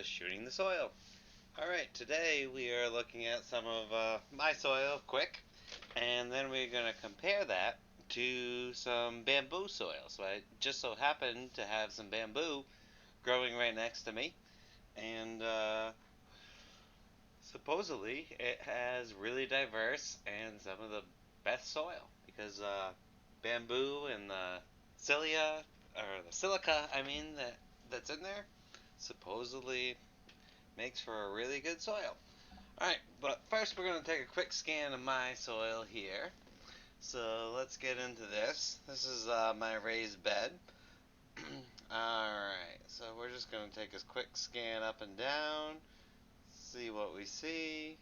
Shooting the Soil. Alright, today we are looking at some of my soil quick, and then we're going to compare that to some bamboo soil. So I just so happen to have some bamboo growing right next to me, and supposedly it has really diverse and some of the best soil because bamboo and the cilia, or the silica, that's in there supposedly makes for a really good soil. Alright, but first we're going to take a quick scan of my soil here. So let's get into this. This is my raised bed. Alright, so we're just going to take a quick scan up and down, see what we see.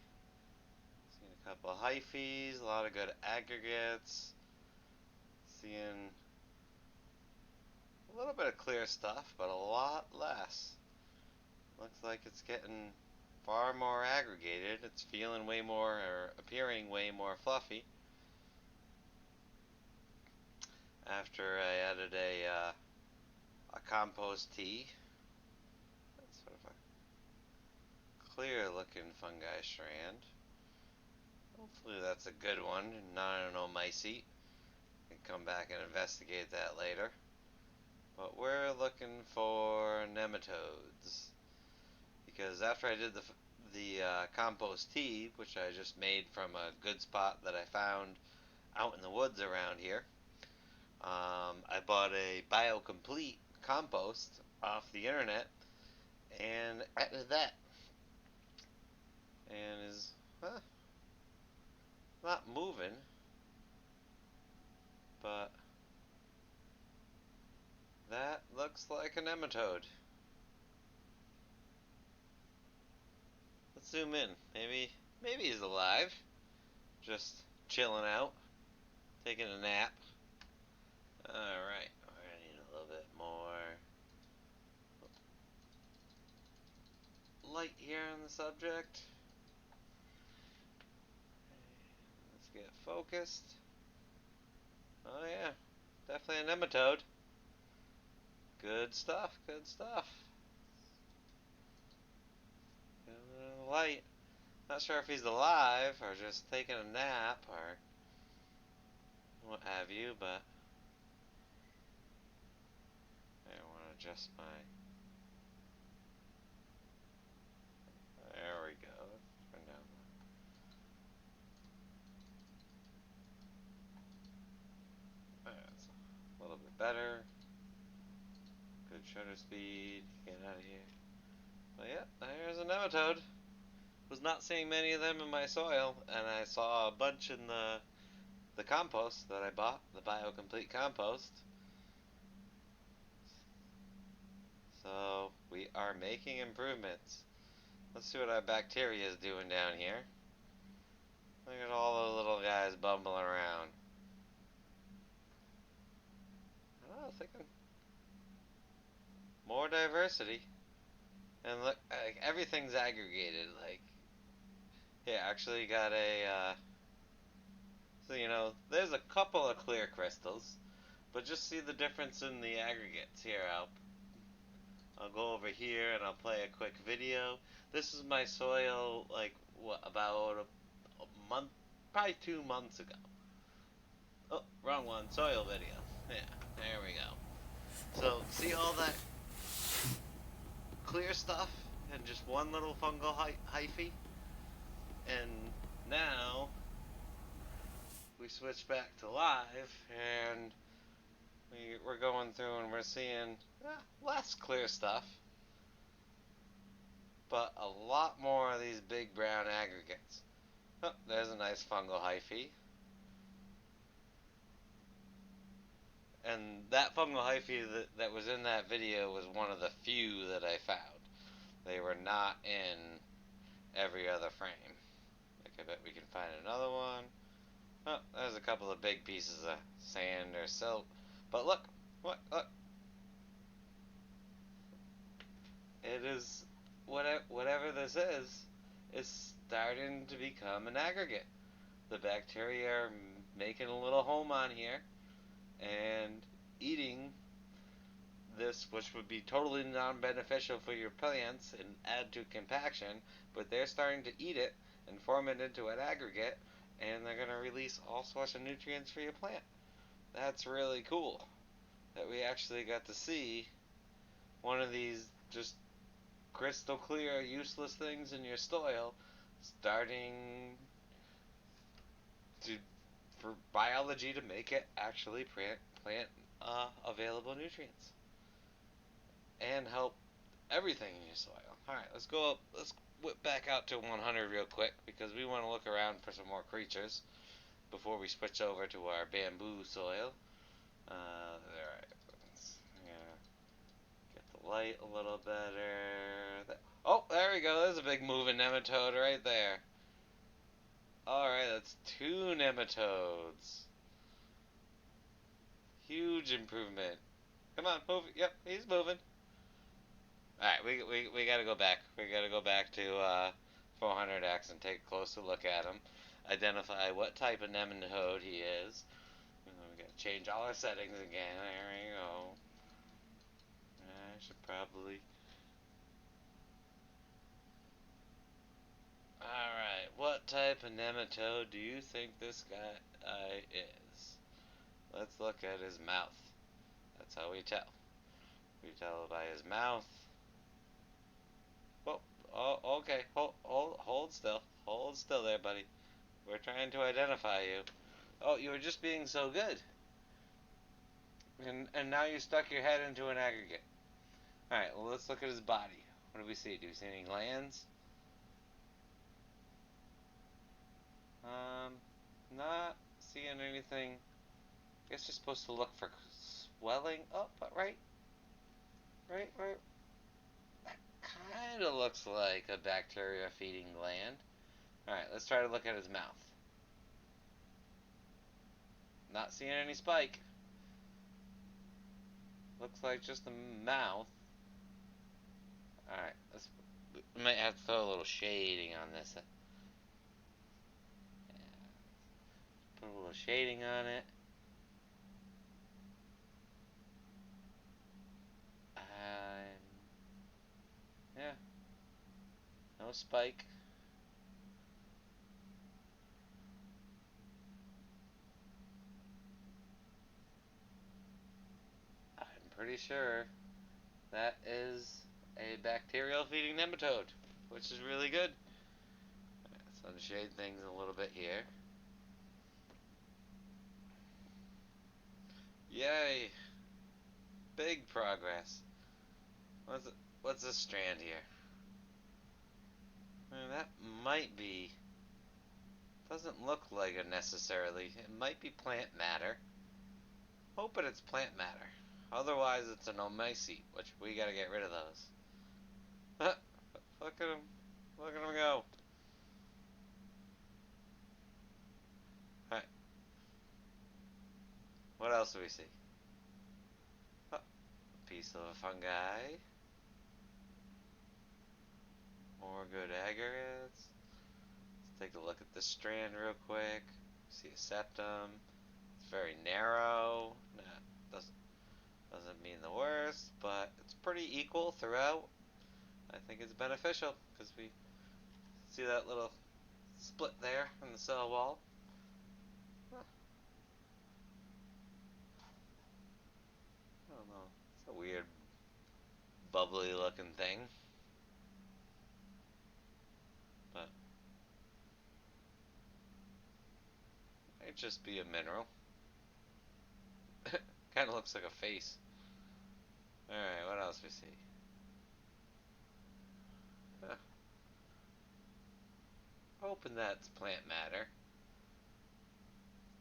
Seeing a couple of hyphae, a lot of good aggregates. Seeing a little bit of clear stuff, but a lot less. Looks like it's getting far more aggregated. It's feeling way more, or appearing way more fluffy. After I added a compost tea. That's sort of a clear looking fungi strand. Hopefully that's a good one, not an oomycete. Can come back and investigate that later. But we're looking for nematodes. Because after I did the compost tea, which I just made from a good spot that I found out in the woods around here, I bought a BioComplete compost off the internet and added that. And is not moving, but that looks like a nematode. Let's zoom in. Maybe he's alive. Just chilling out, taking a nap. Alright, I need a little bit more light here on the subject. Let's get focused. Oh yeah, definitely a nematode. Good stuff, good stuff. Light. Not sure if he's alive or just taking a nap or what have you, but I want to adjust my. There we go. Turn down that's a little bit better. Good shutter speed. Get out of here. But yeah, there's a nematode. Was not seeing many of them in my soil, and I saw a bunch in the compost that I bought, the BioComplete compost. So we are making improvements. Let's see what our bacteria is doing down here. Look at all the little guys bumbling around. I was thinking more diversity. And look, everything's aggregated. Like, yeah, actually got a, so there's a couple of clear crystals, but just see the difference in the aggregates here. I'll go over here and I'll play a quick video. This is my soil, like, about a month, probably 2 months ago. Oh, wrong one, soil video. Yeah, there we go. So, see all that clear stuff and just one little fungal hyphae? And now, we switch back to live, and we're going through and we're seeing less clear stuff, but a lot more of these big brown aggregates. Oh, there's a nice fungal hyphae. And that fungal hyphae that was in that video was one of the few that I found. They were not in every other frame. Like, I bet we can find another one. Oh, there's a couple of big pieces of sand or silt. But look, look. It is, whatever this is starting to become an aggregate. The bacteria are making a little home on here and eating this, which would be totally non-beneficial for your plants and add to compaction, but they're starting to eat it and form it into an aggregate, and they're going to release all sorts of nutrients for your plant. That's really cool that we actually got to see one of these just crystal clear, useless things in your soil starting to for biology to make it actually plant available nutrients and help everything in your soil. All right, let's go up. Let's whip back out to 100 real quick because we want to look around for some more creatures before we switch over to our bamboo soil. All right, yeah, get the light a little better. Oh, there we go. There's a big moving nematode right there. All right, that's 2 nematodes. Huge improvement. Come on, move. Yep, he's moving. Alright, we gotta go back. We gotta go back to 400x and take a closer look at him. Identify what type of nematode he is. We gotta change all our settings again. There we go. I should probably... Alright, what type of nematode do you think this guy is? Let's look at his mouth. That's how we tell. We tell by his mouth. Oh, okay. Hold still. Hold still there, buddy. We're trying to identify you. Oh, you were just being so good. And now you stuck your head into an aggregate. Alright, well, let's look at his body. What do we see? Do we see any glands? Not seeing anything. I guess you're supposed to look for swelling. Oh, but right. That kind of looks like a bacteria feeding gland. Alright, let's try to look at his mouth. Not seeing any spike. Looks like just the mouth. Alright, we might have to throw a little shading on this. Yeah. Put a little shading on it. Yeah. No spike. I'm pretty sure that is a bacterial feeding nematode, which is really good. So I'm shade things a little bit here. Yay! Big progress. What's this strand here? That might be... Doesn't look like it necessarily. It might be plant matter. Hoping it's plant matter. Otherwise, it's an omycete, which we gotta get rid of those. Look at him. Look at him go. Alright. What else do we see? Oh, a piece of a fungi. More good aggregates. Let's take a look at this strand real quick. See a septum. It's very narrow. Nah, doesn't mean the worst, but it's pretty equal throughout. I think it's beneficial because we see that little split there in the cell wall. Huh. I don't know. It's a weird, bubbly looking thing. But it might just be a mineral. Kind of looks like a face. Alright, what else we see? Huh. Hoping that's plant matter.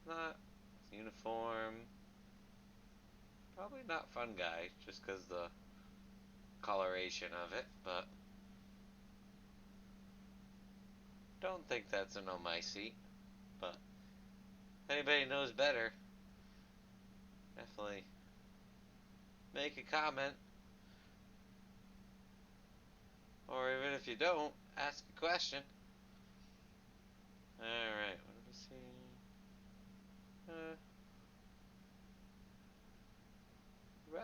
Not uniform. Probably not fungi, just because the coloration of it, but don't think that's an omycete. But if anybody knows better, definitely make a comment. Or even if you don't, ask a question. Alright, what do we see?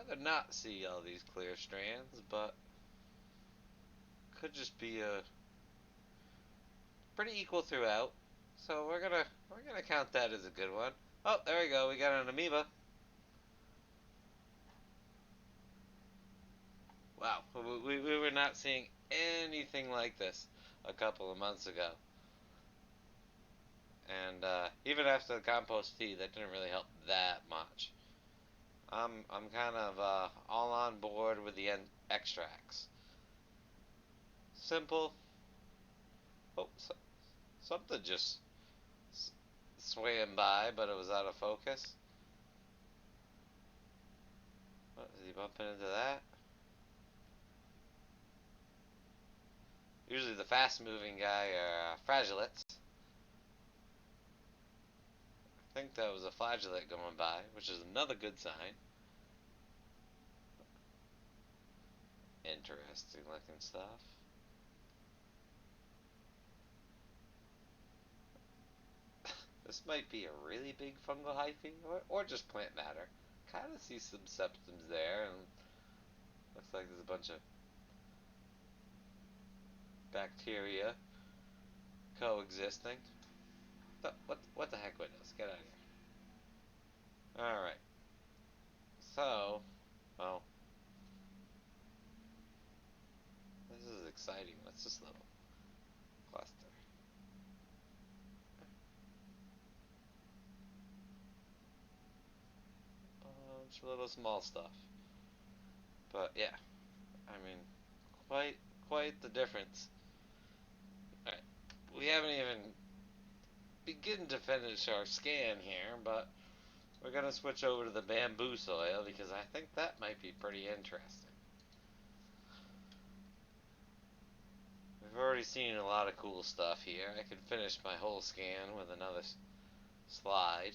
rather not see all these clear strands, but could just be a pretty equal throughout. So we're gonna count that as a good one. Oh, there we go. We got an amoeba. Wow, we were not seeing anything like this a couple of months ago. And even after the compost tea, that didn't really help that much. I'm kind of all on board with the extracts. Simple. Oh, something just swam by, but it was out of focus. What, is he bumping into that? Usually the fast-moving guy are fragilates. I think that was a flagellate going by, which is another good sign. Interesting looking stuff. This might be a really big fungal hyphae, or just plant matter. Kind of see some septums there, and looks like there's a bunch of bacteria coexisting. What the heck, Windows? Get out of here. Alright, so, well, this is exciting. What's this little cluster? Bunch of little small stuff. But yeah, I mean, quite the difference. Alright, we haven't even begun to finish our scan here, but we're going to switch over to the bamboo soil because I think that might be pretty interesting. We've already seen a lot of cool stuff here. I could finish my whole scan with another slide.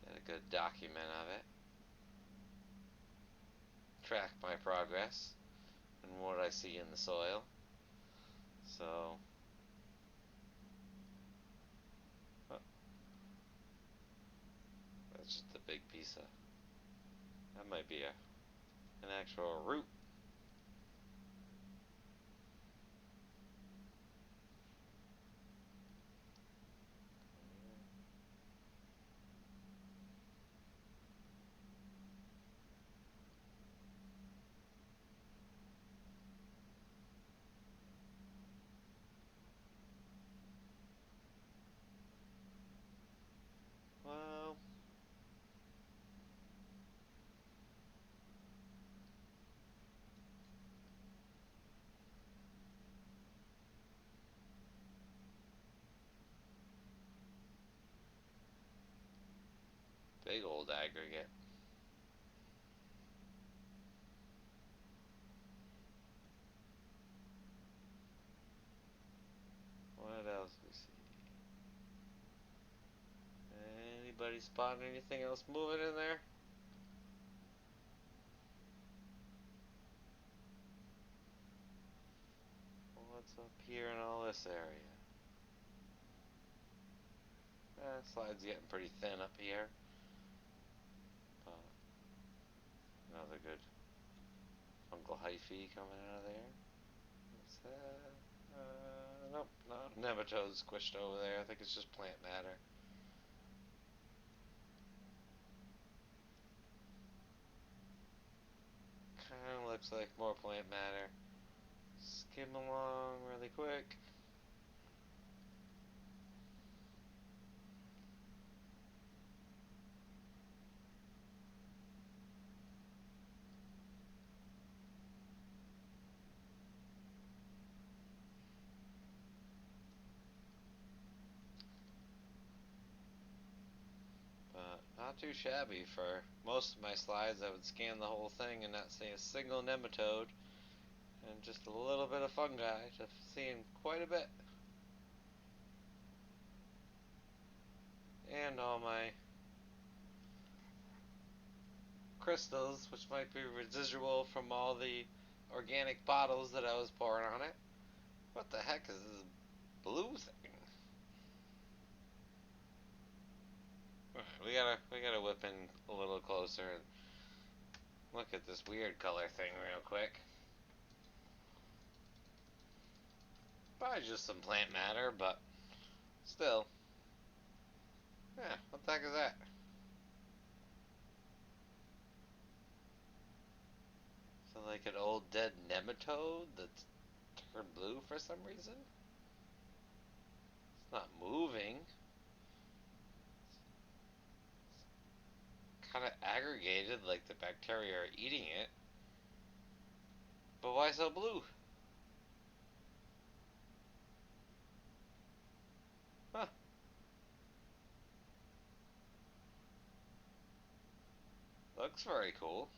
Get a good document of it. Track my progress and what I see in the soil. So, oh, that's just a big piece of, that might be an actual root. Well, big old aggregate. What else we see? Anybody spot anything else moving in there? What's up here in all this area? Slide's getting pretty thin up here. Another good fungal hyphae coming out of there. What's that? Nope, no nematodes squished over there. I think it's just plant matter. Kind of looks like more plant matter. Skim along really quick. But not too shabby. For most of my slides I would scan the whole thing and not see a single nematode and just a little bit of fungi to seeing quite a bit. And all my crystals, which might be residual from all the organic bottles that I was pouring on it. What the heck is this blue thing? Alright, we gotta whip in a little closer and look at this weird color thing real quick. Probably just some plant matter, but still. Yeah, what the heck is that? So like an old dead nematode that's turned blue for some reason? It's not moving. It's kind of aggregated like the bacteria are eating it. But why so blue? Huh. Looks very cool.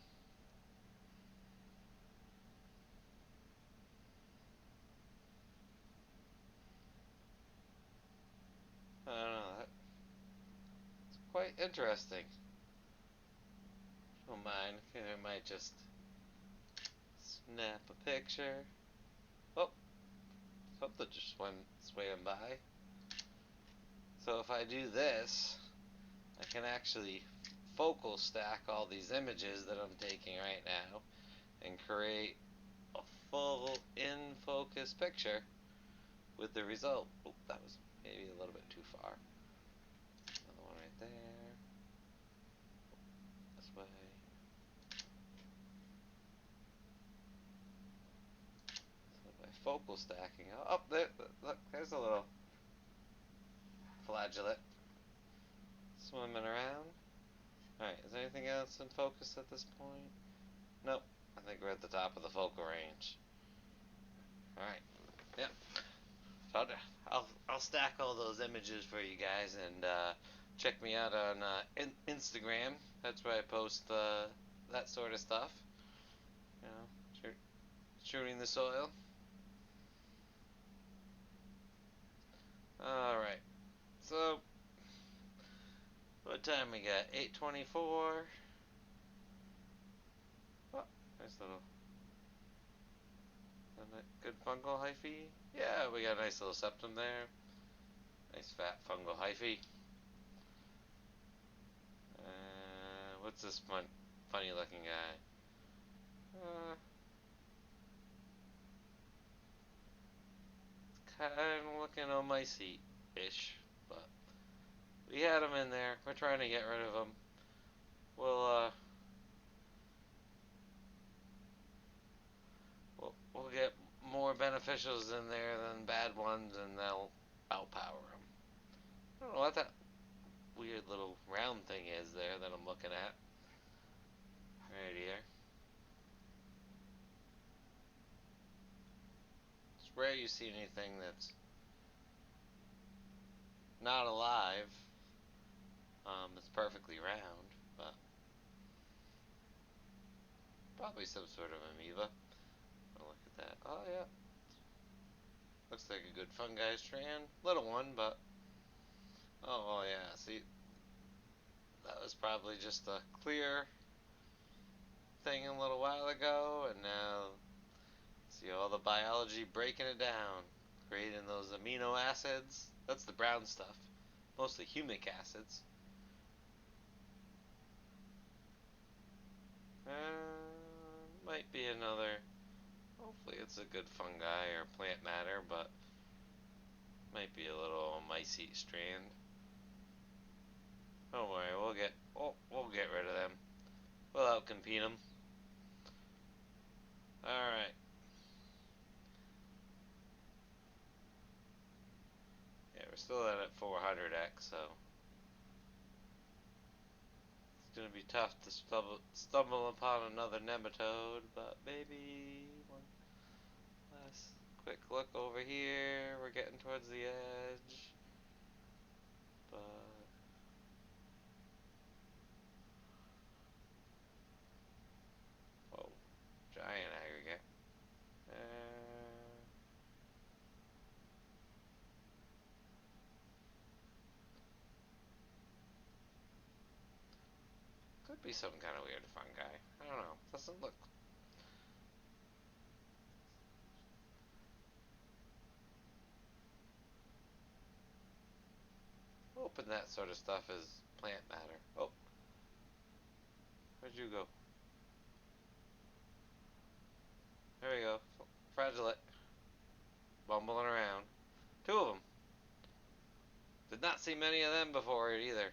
I don't know. That's quite interesting. Don't mind. I might just snap a picture. Oh, something just swam by. So if I do this, I can actually focal stack all these images that I'm taking right now and create a full in focus picture with the result. Oh, that was maybe a little bit too far. Another one right there. This way. So by focal stacking, oh, there, look, there's a little flagellate swimming around. Alright, is there anything else in focus at this point? Nope. I think we're at the top of the focal range. Alright. Yep. So I'll stack all those images for you guys, and check me out on Instagram. That's where I post that sort of stuff. You know, shooting the soil. Alright. So, what time we got? 8:24. Oh, nice little. Good fungal hyphae. Yeah, we got a nice little septum there. Nice fat fungal hyphae. What's this funny looking guy? Kind of looking on my seat-ish, but we had them in there. We're trying to get rid of them. We'll get more beneficials in there than bad ones, and they'll outpower them. I don't know what that weird little round thing is there that I'm looking at. Right here. It's rare you see anything that's not alive. It's perfectly round, but probably some sort of amoeba. Oh, look at that. Oh, yeah. Looks like a good fungi strand. Little one, but... Oh, yeah. See, that was probably just a clear thing a little while ago, and now see all the biology breaking it down, creating those amino acids. That's the brown stuff. Mostly humic acids. Might be another... Hopefully it's a good fungi or plant matter, but might be a little mycete strand. Don't worry, we'll get rid of them. We'll outcompete them. Alright. Yeah, we're still at 400x, so it's gonna be tough to stumble upon another nematode, but maybe one last quick look over here. We're getting towards the edge, but oh, giant aggregate. Could be some kind of weird fungi. I don't know. Doesn't look. Hoping that sort of stuff is plant matter. Oh, where'd you go? There we go. Fragilate. Bumbling around. Two of them. Did not see many of them before either.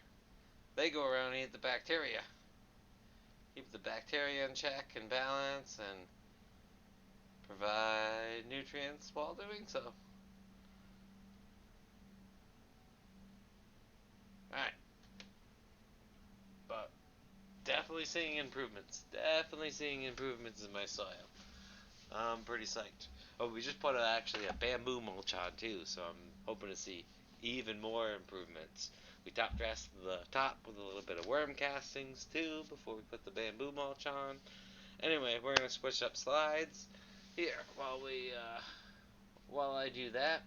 They go around and eat the bacteria. Keep the bacteria in check and balance and provide nutrients while doing so. Alright. But definitely seeing improvements. Definitely seeing improvements in my soil. I'm pretty psyched. Oh, we just put actually a bamboo mulch on too, so I'm hoping to see even more improvements. We top dressed the top with a little bit of worm castings too before we put the bamboo mulch on. Anyway, we're gonna switch up slides here while I do that.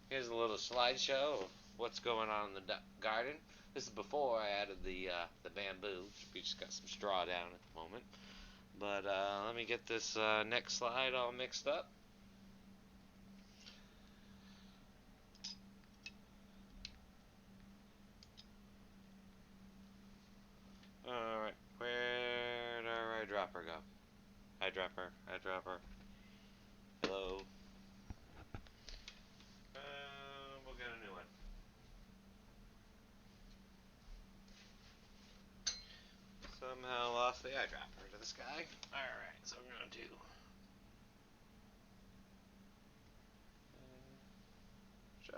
Here's a little slideshow of what's going on in the garden. This is before I added the bamboo. We just got some straw down at the moment. But let me get this next slide all mixed up. Alright, where did our eyedropper go? Eyedropper. Hello. We'll get a new one. Somehow lost the eyedropper to the sky. Alright, so we're going to do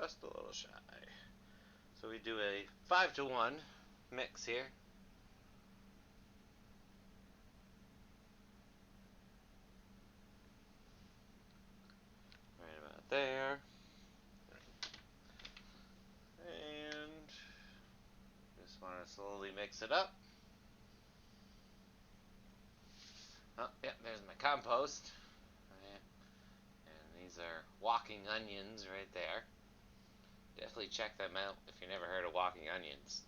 just a little shy. So we do a 5-to-1 mix here. Right about there. And just want to slowly mix it up. Oh, yeah, there's my compost. And these are walking onions right there. Definitely check them out if you never heard of walking onions.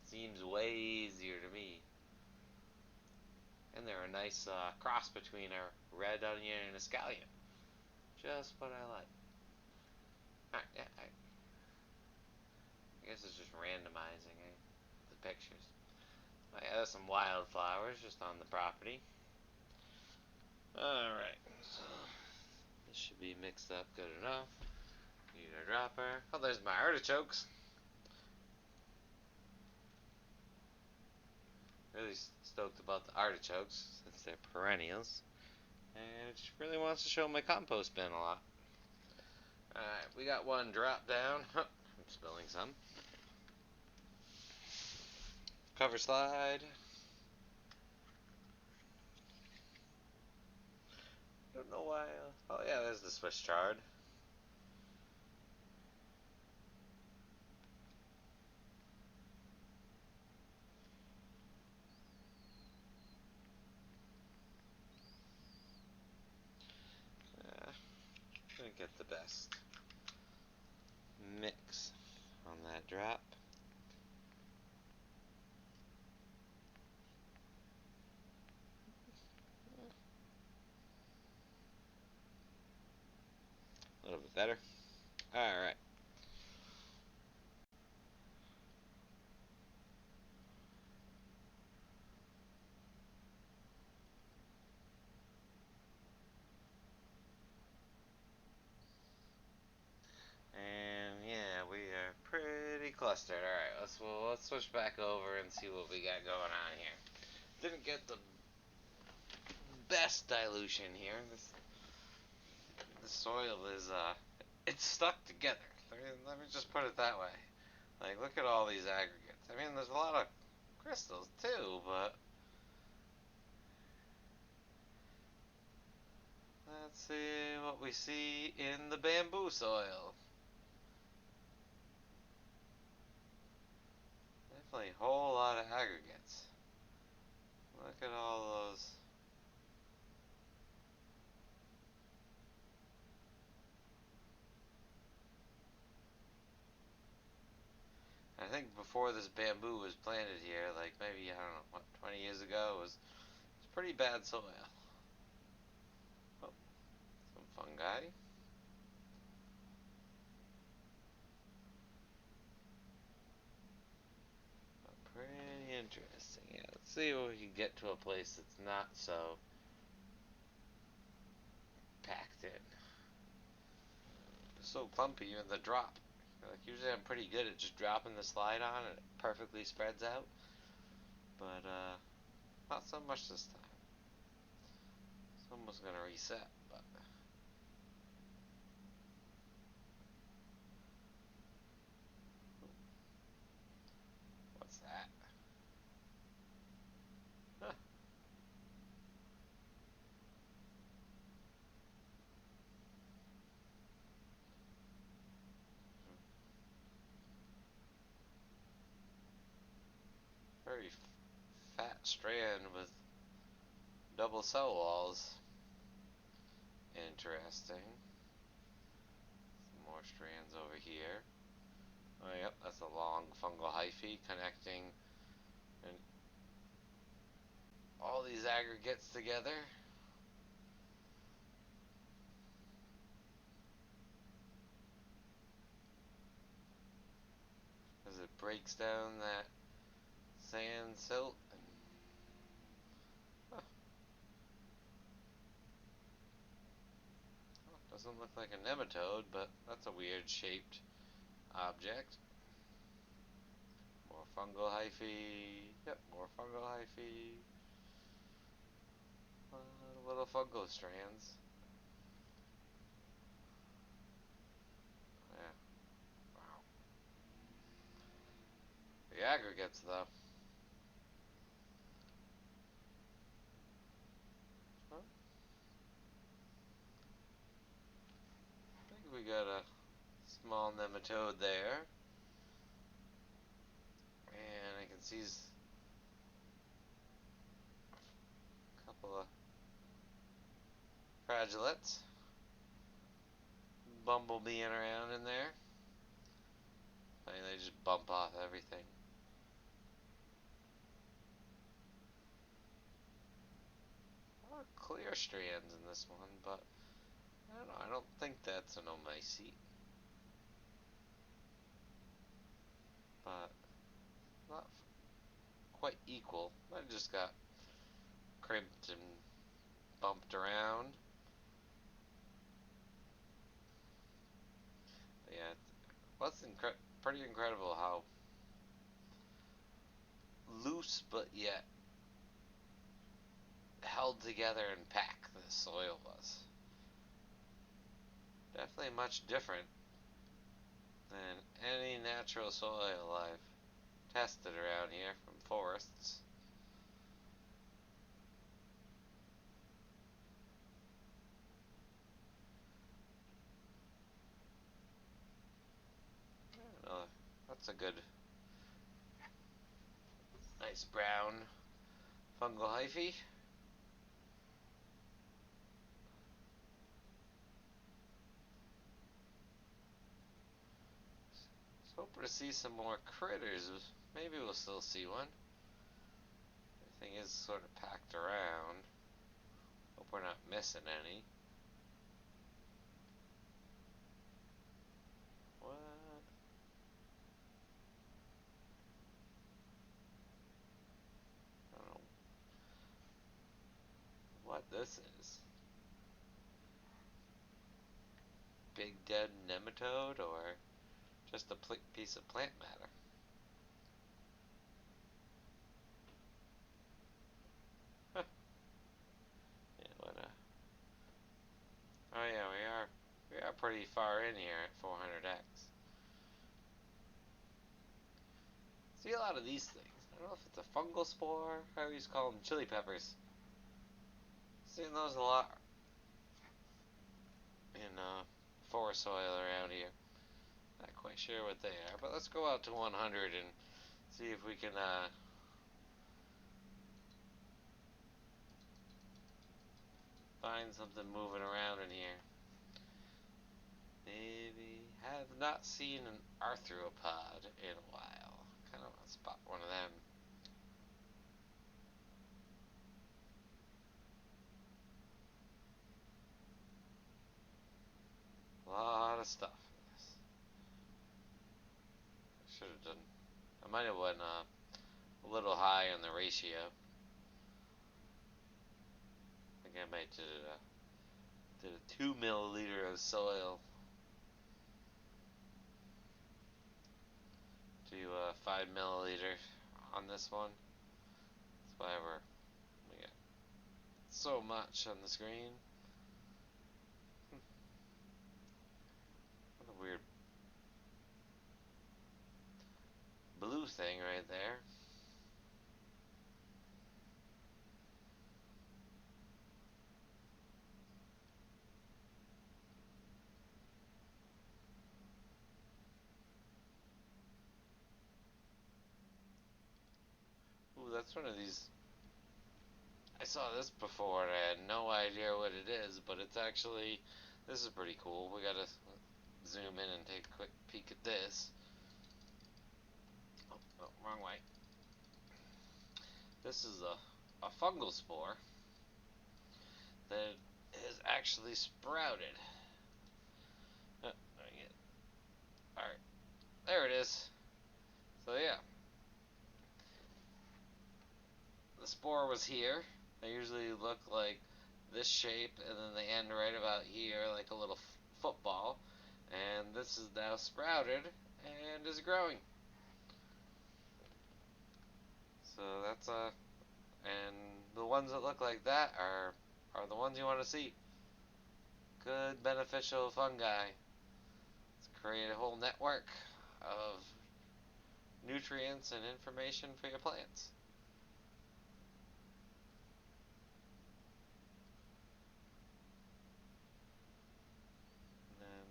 Seems way easier to me. And they're a nice cross between a red onion and a scallion. Just what I like. Alright, yeah, I guess it's just randomizing the pictures. Oh, yeah, there's some wildflowers just on the property. Alright, so this should be mixed up good enough. Need a dropper. Oh, there's my artichokes. Really stoked about the artichokes since they're perennials. And it just really wants to show my compost bin a lot. Alright, we got one drop down. I'm spilling some. Cover slide. Don't know why. Oh yeah, there's the Swiss chard. Gonna get the best mix on that drop. A little bit better. Alright. And yeah, we are pretty clustered. Alright, let's switch back over and see what we got going on here. Didn't get the best dilution here. The soil is it's stuck together. Let me just put it that way. Like, look at all these aggregates. I mean, there's a lot of crystals too, but let's see what we see in the bamboo soil. Definitely a whole lot of aggregates. Look at all those. I think before this bamboo was planted here, like maybe, I don't know, what, 20 years ago, it's pretty bad soil. Oh, some fungi. But pretty interesting. Yeah, let's see if we can get to a place that's not so so clumpy in the drop. Like usually I'm pretty good at just dropping the slide on and it perfectly spreads out. But not so much this time. It's almost gonna reset, but what's that? Huh. Very fat strand with double cell walls. Interesting. Some more strands over here. Oh, yep, that's a long fungal hyphae connecting and all these aggregates together. As it breaks down that sand silt. Huh, doesn't look like a nematode, but that's a weird shaped object. More fungal hyphae. Yep, more fungal hyphae. Little fungal strands. Yeah. Wow. The aggregates, though. Huh? I think we got a small nematode there. And I can see a couple of fragilates bumblebeeing around in there. I mean, they just bump off everything. A lot of clear strands in this one, but I don't know. I don't think that's an omycete. But not quite equal. I just got crimped and bumped around. But yeah, that's pretty incredible how loose but yet held together and packed the soil was. Definitely much different than any natural soil I've tested around here from forests. That's a good, nice brown fungal hyphae. Just hoping to see some more critters. Maybe we'll still see one. Everything is sort of packed around. Hope we're not missing any. What? I don't know what this is. Big dead nematode or just a piece of plant matter? Huh. Yeah, what oh yeah, we are pretty far in here at 400x. See a lot of these things. I don't know if it's a fungal spore. I always call them chili peppers. Seen those a lot in forest soil around here. Not quite sure what they are, but let's go out to 100 and see if we can find something moving around in here. Maybe have not seen an arthropod in a while. Kind of want to spot one of them. A lot of stuff in this. I should have done. I might have went a little high on the ratio. I think I might did a 2 milliliter of soil milliliter on this one. That's why we got so much on the screen. What a weird blue thing right there. Ooh, that's one of these. I saw this before and I had no idea what it is, but it's actually, this is pretty cool. We gotta zoom in and take a quick peek at this. Oh, wrong way. This is a fungal spore that is actually sprouted. Alright, there it is. So yeah, the spore was here. They usually look like this shape, and then they end right about here, like a little football. And this is now sprouted and is growing. So that's and the ones that look like that are the ones you want to see. Good beneficial fungi. Let's create a whole network of nutrients and information for your plants. And then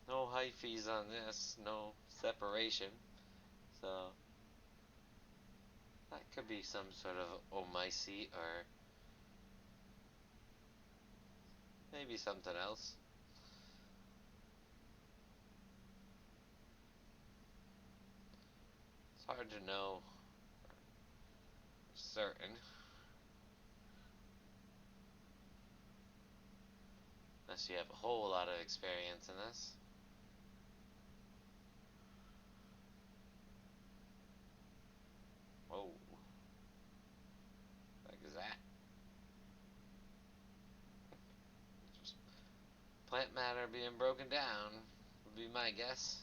no hyphae on this, no separation. So that could be some sort of omycete or maybe something else. It's hard to know for certain. Unless you have a whole lot of experience in this. Whoa. What is that? Just plant matter being broken down would be my guess.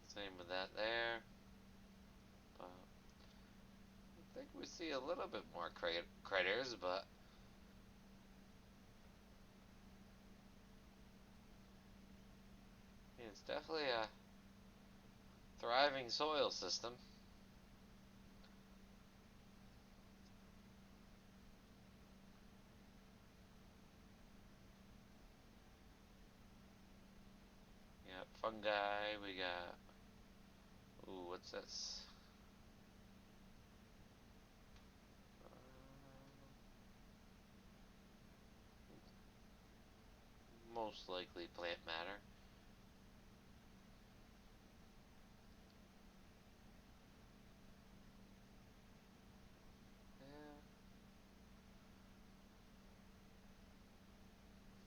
Same with that there. But I think we see a little bit more critters, but it's definitely a thriving soil system. Yeah, fungi, we got, ooh, what's this? Most likely plant matter. Yeah.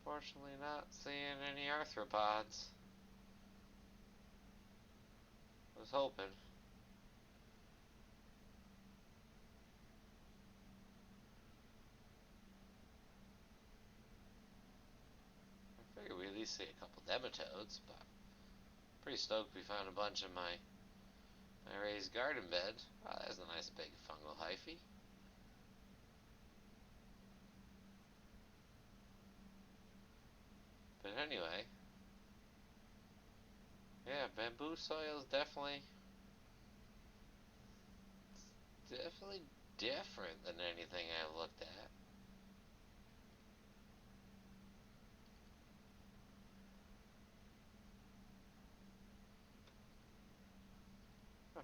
Fortunately not seeing any arthropods. Was hoping. I figured we at least see a couple nematodes, but pretty stoked we found a bunch in my raised garden bed. Oh, there's a nice big fungal hyphae. But anyway, yeah, bamboo soil is definitely different than anything I've looked at. Huh.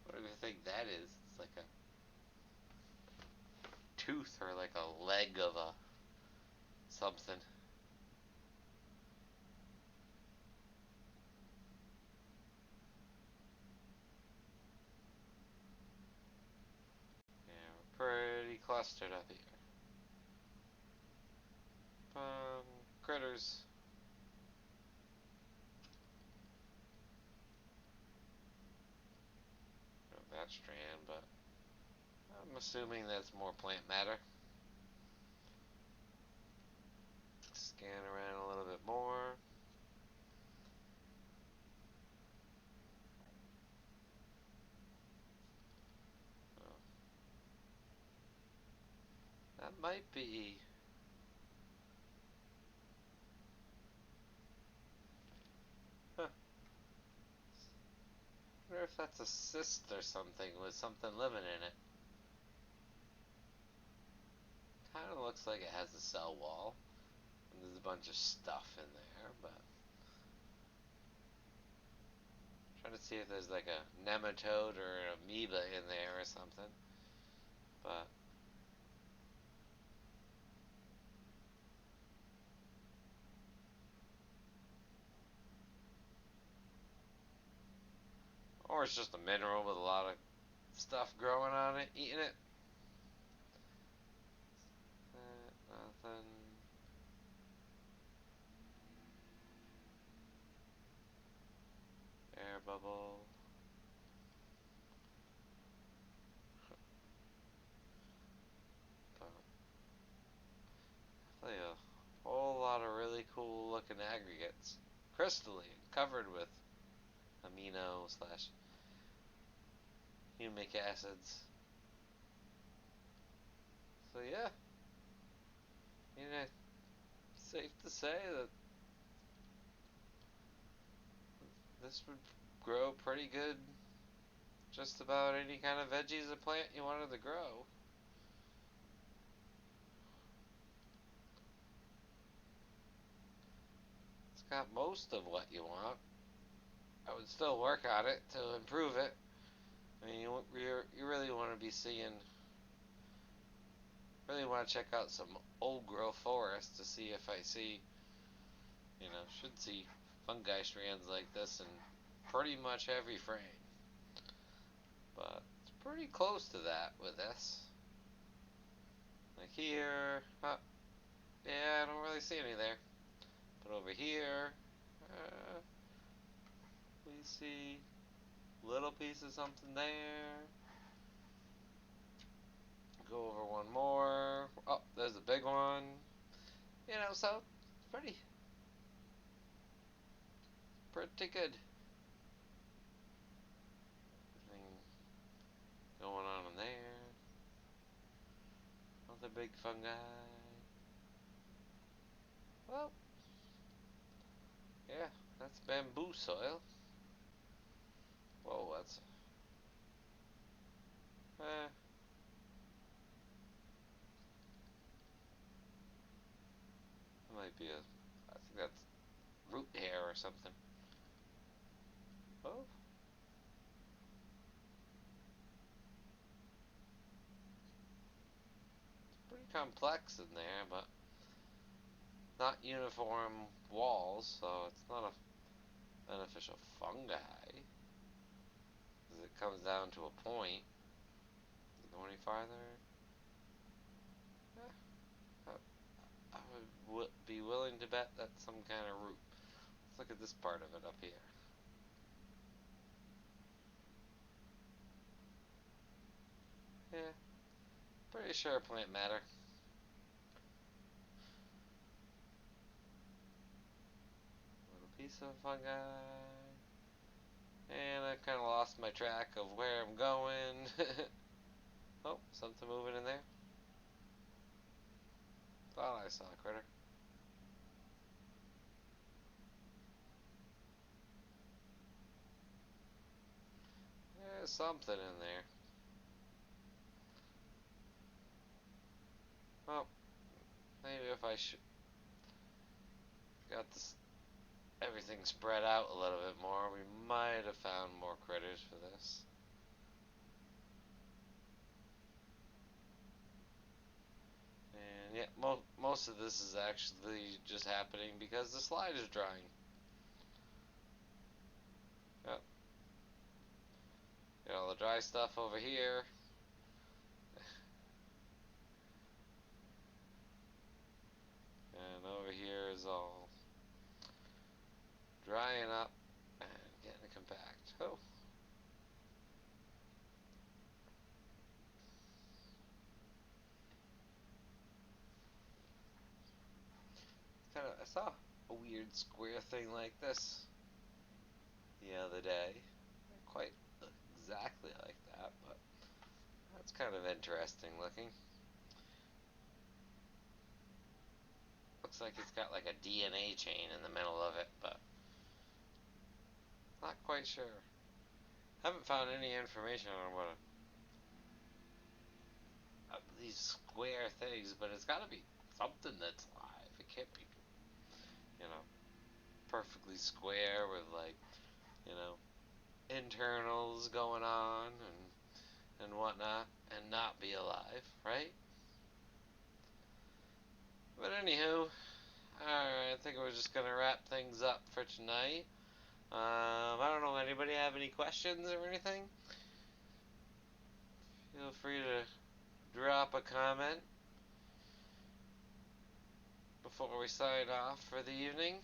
What do you think that is? It's like a tooth or like a leg of a something. Yeah, we're pretty clustered up here. Critters. That strand, but I'm assuming that's more plant matter. Scan around a little bit more. Oh. That might be... Huh. I wonder if that's a cyst or something with something living in it. Kind of looks like it has a cell wall. And there's a bunch of stuff in there, but... I'm trying to see if there's like a nematode or an amoeba in there or something. But... Or it's just a mineral with a lot of stuff growing on it, eating it. Nothing. Air bubble. But definitely a whole lot of really cool looking aggregates. Crystalline, covered with amino slash humic acids. So yeah, safe to say that this would grow pretty good just about any kind of veggies or plant you wanted to grow. It's got most of what you want. I would still work on it to improve it. I mean, you really want to be seeing, really want to check out some old growth forests to see if I see, should see fungi strands like this in pretty much every frame. But it's pretty close to that with this. Like here, yeah, I don't really see any there. But over here, we see little piece of something there. Go over one more. Oh, there's a big one. So it's pretty good. Everything going on in there. Another big fungi. Well, yeah, that's bamboo soil. Whoa, that's... Eh. Might be I think that's root hair or something. Oh. It's pretty complex in there, but not uniform walls, so it's not a beneficial fungi. Because it comes down to a point. Does it go any farther? Eh, I would be willing to bet that's some kind of root. Let's look at this part of it up here. Yeah, pretty sure plant matter. Little piece of fungi. And I kind of lost my track of where I'm going. Oh, something moving in there. Thought I saw a critter. There's something in there. Well, maybe if I got this everything spread out a little bit more, we might have found more critters for this. And yeah, most of this is actually just happening because the slide is drying. Yep. Got all the dry stuff over here. And over here is all drying up and getting compact. Oh. I saw a weird square thing like this the other day. Not quite exactly like that, but that's kind of interesting looking. Looks like it's got like a DNA chain in the middle of it, but not quite sure. Haven't found any information on what these square things, but it's got to be something that's live. It can't be, you know, perfectly square with like, you know, internals going on and whatnot, and not be alive, right? But anywho, alright, I think we're just gonna wrap things up for tonight. I don't know, anybody have any questions or anything? Feel free to drop a comment before we sign off for the evening.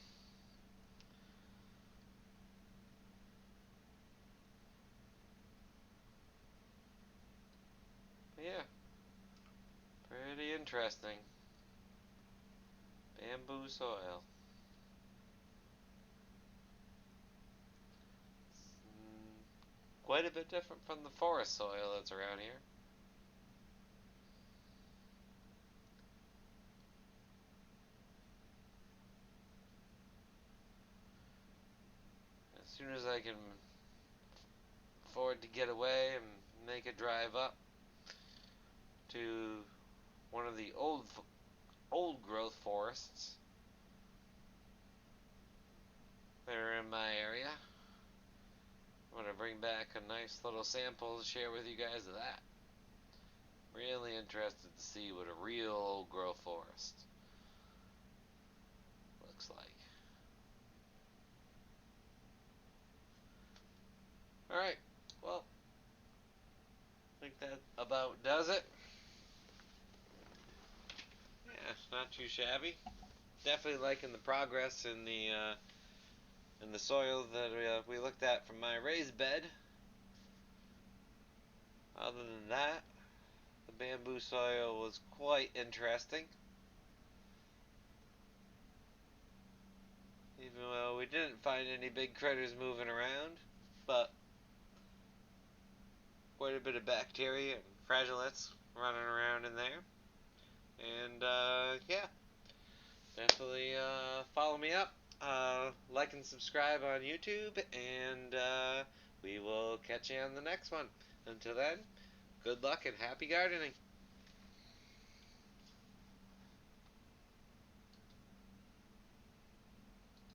Yeah, pretty interesting. Bamboo soil. Quite a bit different from the forest soil that's around here. As soon as I can afford to get away and make a drive up to one of the old growth forests that are in my area, I'm going to bring back a nice little sample to share with you guys of that. Really interested to see what a real old growth forest looks like. Alright, well, I think that about does it. Yeah, it's not too shabby. Definitely liking the progress in the soil that we looked at from my raised bed. Other than that, the bamboo soil was quite interesting. Even though we didn't find any big critters moving around, but quite a bit of bacteria and fragilates running around in there. And yeah, definitely follow me up, like and subscribe on YouTube, and we will catch you on the next one. Until then, good luck and happy gardening.